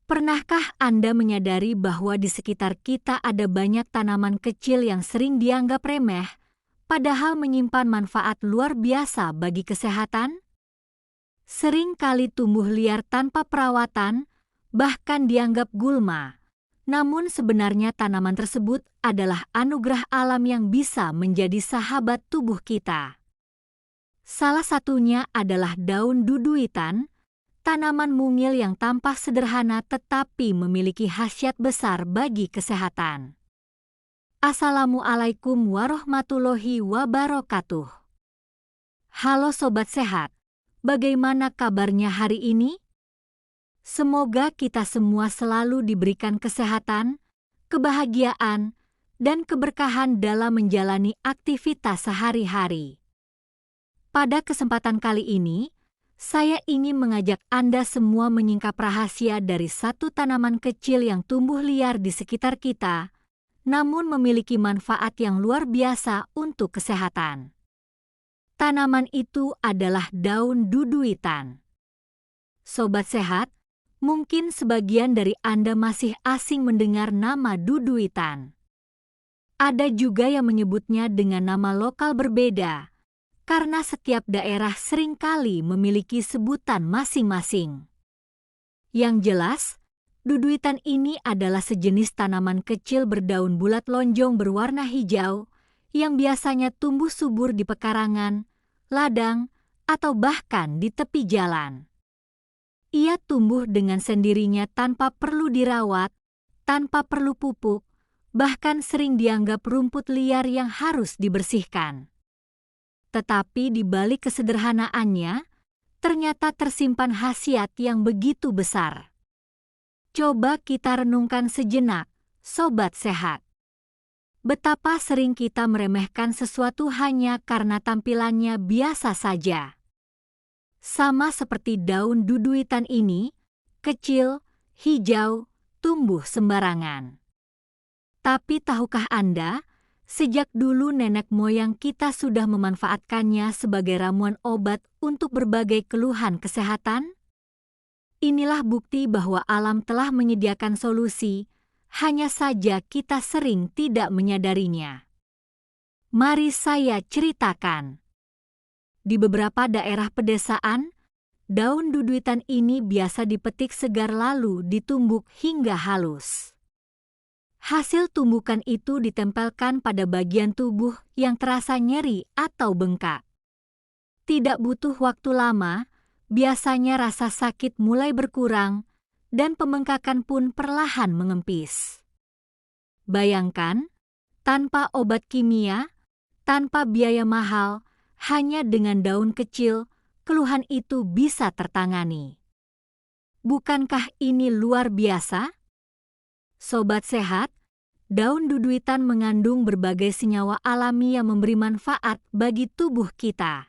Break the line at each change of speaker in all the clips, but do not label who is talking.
Pernahkah Anda menyadari bahwa di sekitar kita ada banyak tanaman kecil yang sering dianggap remeh, padahal menyimpan manfaat luar biasa bagi kesehatan? Sering kali tumbuh liar tanpa perawatan, bahkan dianggap gulma. Namun sebenarnya tanaman tersebut adalah anugerah alam yang bisa menjadi sahabat tubuh kita. Salah satunya adalah daun duduitan, tanaman mungil yang tampak sederhana tetapi memiliki khasiat besar bagi kesehatan. Assalamualaikum warahmatullahi wabarakatuh. Halo Sobat Sehat, bagaimana kabarnya hari ini? Semoga kita semua selalu diberikan kesehatan, kebahagiaan, dan keberkahan dalam menjalani aktivitas sehari-hari. Pada kesempatan kali ini, saya ingin mengajak Anda semua menyingkap rahasia dari satu tanaman kecil yang tumbuh liar di sekitar kita, namun memiliki manfaat yang luar biasa untuk kesehatan. Tanaman itu adalah daun duduitan. Sobat Sehat, mungkin sebagian dari Anda masih asing mendengar nama duduitan. Ada juga yang menyebutnya dengan nama lokal berbeda, karena setiap daerah seringkali memiliki sebutan masing-masing. Yang jelas, duduitan ini adalah sejenis tanaman kecil berdaun bulat lonjong berwarna hijau yang biasanya tumbuh subur di pekarangan, ladang, atau bahkan di tepi jalan. Ia tumbuh dengan sendirinya tanpa perlu dirawat, tanpa perlu pupuk, bahkan sering dianggap rumput liar yang harus dibersihkan. Tetapi di balik kesederhanaannya, ternyata tersimpan khasiat yang begitu besar. Coba kita renungkan sejenak, Sobat Sehat. Betapa sering kita meremehkan sesuatu hanya karena tampilannya biasa saja. Sama seperti daun duduitan ini, kecil, hijau, tumbuh sembarangan. Tapi tahukah Anda, sejak dulu nenek moyang kita sudah memanfaatkannya sebagai ramuan obat untuk berbagai keluhan kesehatan? Inilah bukti bahwa alam telah menyediakan solusi, hanya saja kita sering tidak menyadarinya. Mari saya ceritakan. Di beberapa daerah pedesaan, daun duduitan ini biasa dipetik segar lalu ditumbuk hingga halus. Hasil tumbukan itu ditempelkan pada bagian tubuh yang terasa nyeri atau bengkak. Tidak butuh waktu lama, biasanya rasa sakit mulai berkurang dan pembengkakan pun perlahan mengempis. Bayangkan, tanpa obat kimia, tanpa biaya mahal, hanya dengan daun kecil, keluhan itu bisa tertangani. Bukankah ini luar biasa? Sobat Sehat, daun duduitan mengandung berbagai senyawa alami yang memberi manfaat bagi tubuh kita.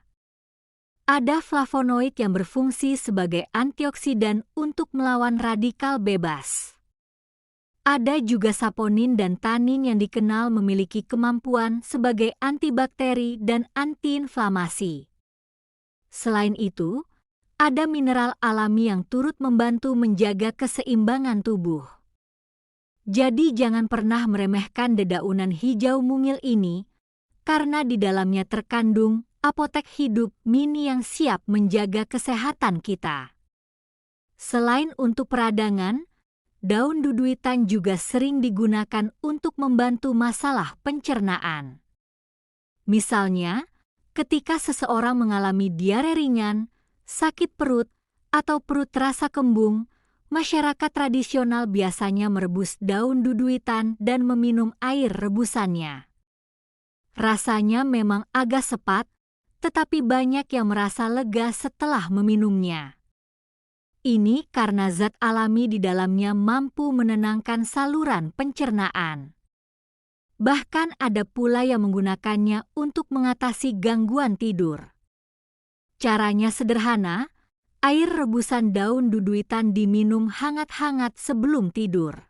Ada flavonoid yang berfungsi sebagai antioksidan untuk melawan radikal bebas. Ada juga saponin dan tanin yang dikenal memiliki kemampuan sebagai antibakteri dan antiinflamasi. Selain itu, ada mineral alami yang turut membantu menjaga keseimbangan tubuh. Jadi jangan pernah meremehkan dedaunan hijau mungil ini, karena di dalamnya terkandung apotek hidup mini yang siap menjaga kesehatan kita. Selain untuk peradangan, daun duduitan juga sering digunakan untuk membantu masalah pencernaan. Misalnya, ketika seseorang mengalami diare ringan, sakit perut, atau perut terasa kembung, masyarakat tradisional biasanya merebus daun duduitan dan meminum air rebusannya. Rasanya memang agak sepat, tetapi banyak yang merasa lega setelah meminumnya. Ini karena zat alami di dalamnya mampu menenangkan saluran pencernaan. Bahkan ada pula yang menggunakannya untuk mengatasi gangguan tidur. Caranya sederhana, air rebusan daun duduitan diminum hangat-hangat sebelum tidur.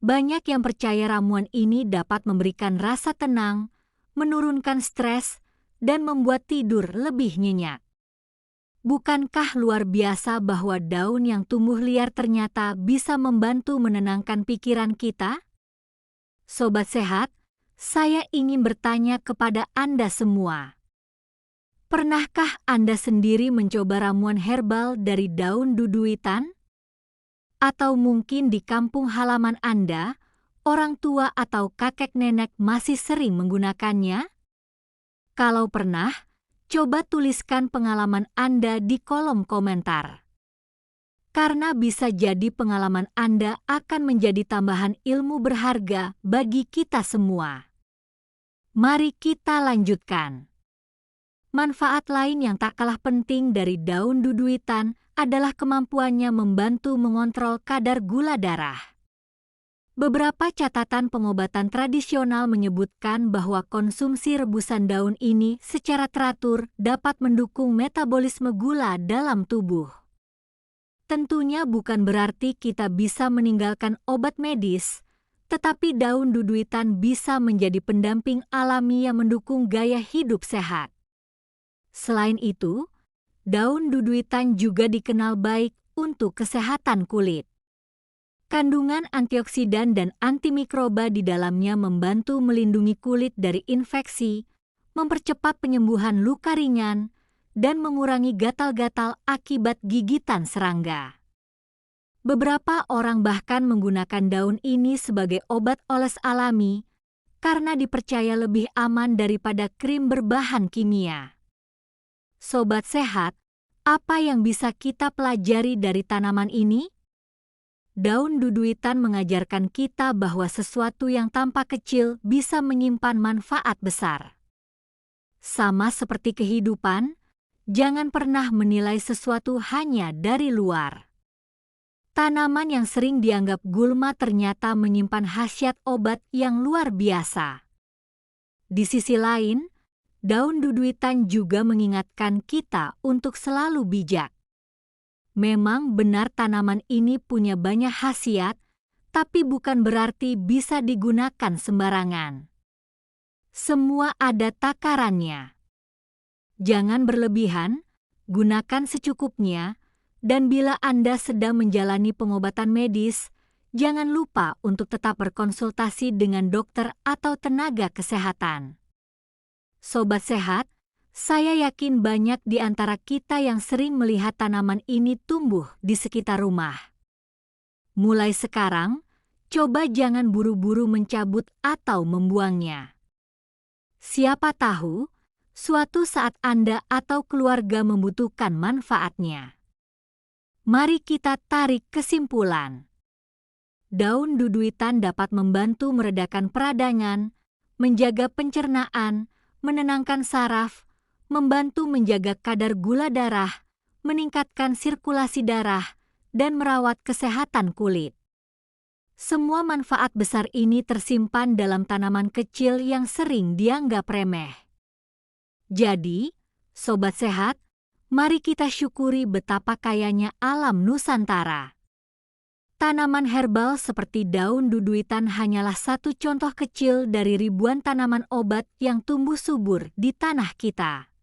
Banyak yang percaya ramuan ini dapat memberikan rasa tenang, menurunkan stres, dan membuat tidur lebih nyenyak. Bukankah luar biasa bahwa daun yang tumbuh liar ternyata bisa membantu menenangkan pikiran kita? Sobat Sehat, saya ingin bertanya kepada Anda semua. Pernahkah Anda sendiri mencoba ramuan herbal dari daun duduitan? Atau mungkin di kampung halaman Anda, orang tua atau kakek nenek masih sering menggunakannya? Kalau pernah, coba tuliskan pengalaman Anda di kolom komentar. Karena bisa jadi pengalaman Anda akan menjadi tambahan ilmu berharga bagi kita semua. Mari kita lanjutkan. Manfaat lain yang tak kalah penting dari daun duduitan adalah kemampuannya membantu mengontrol kadar gula darah. Beberapa catatan pengobatan tradisional menyebutkan bahwa konsumsi rebusan daun ini secara teratur dapat mendukung metabolisme gula dalam tubuh. Tentunya bukan berarti kita bisa meninggalkan obat medis, tetapi daun duduitan bisa menjadi pendamping alami yang mendukung gaya hidup sehat. Selain itu, daun duduitan juga dikenal baik untuk kesehatan kulit. Kandungan antioksidan dan antimikroba di dalamnya membantu melindungi kulit dari infeksi, mempercepat penyembuhan luka ringan, dan mengurangi gatal-gatal akibat gigitan serangga. Beberapa orang bahkan menggunakan daun ini sebagai obat oles alami karena dipercaya lebih aman daripada krim berbahan kimia. Sobat Sehat, apa yang bisa kita pelajari dari tanaman ini? Daun duduitan mengajarkan kita bahwa sesuatu yang tampak kecil bisa menyimpan manfaat besar. Sama seperti kehidupan, jangan pernah menilai sesuatu hanya dari luar. Tanaman yang sering dianggap gulma ternyata menyimpan khasiat obat yang luar biasa. Di sisi lain, daun duduitan juga mengingatkan kita untuk selalu bijak. Memang benar tanaman ini punya banyak khasiat, tapi bukan berarti bisa digunakan sembarangan. Semua ada takarannya. Jangan berlebihan, gunakan secukupnya, dan bila Anda sedang menjalani pengobatan medis, jangan lupa untuk tetap berkonsultasi dengan dokter atau tenaga kesehatan. Sobat Sehat, saya yakin banyak di antara kita yang sering melihat tanaman ini tumbuh di sekitar rumah. Mulai sekarang, coba jangan buru-buru mencabut atau membuangnya. Siapa tahu, suatu saat Anda atau keluarga membutuhkan manfaatnya. Mari kita tarik kesimpulan. Daun duduitan dapat membantu meredakan peradangan, menjaga pencernaan, menenangkan saraf, membantu menjaga kadar gula darah, meningkatkan sirkulasi darah, dan merawat kesehatan kulit. Semua manfaat besar ini tersimpan dalam tanaman kecil yang sering dianggap remeh. Jadi, Sobat Sehat, mari kita syukuri betapa kayanya alam Nusantara. Tanaman herbal seperti daun duduitan hanyalah satu contoh kecil dari ribuan tanaman obat yang tumbuh subur di tanah kita.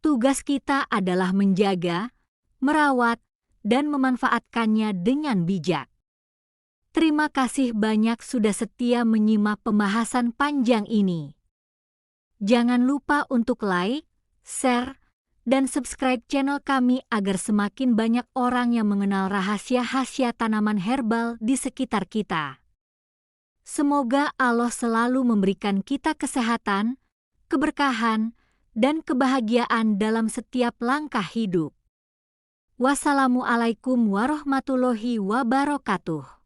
Tugas kita adalah menjaga, merawat, dan memanfaatkannya dengan bijak. Terima kasih banyak sudah setia menyimak pembahasan panjang ini. Jangan lupa untuk like, share, dan subscribe channel kami agar semakin banyak orang yang mengenal rahasia-rahasia tanaman herbal di sekitar kita. Semoga Allah selalu memberikan kita kesehatan, keberkahan, dan kebahagiaan dalam setiap langkah hidup. Wassalamualaikum warahmatullahi wabarakatuh.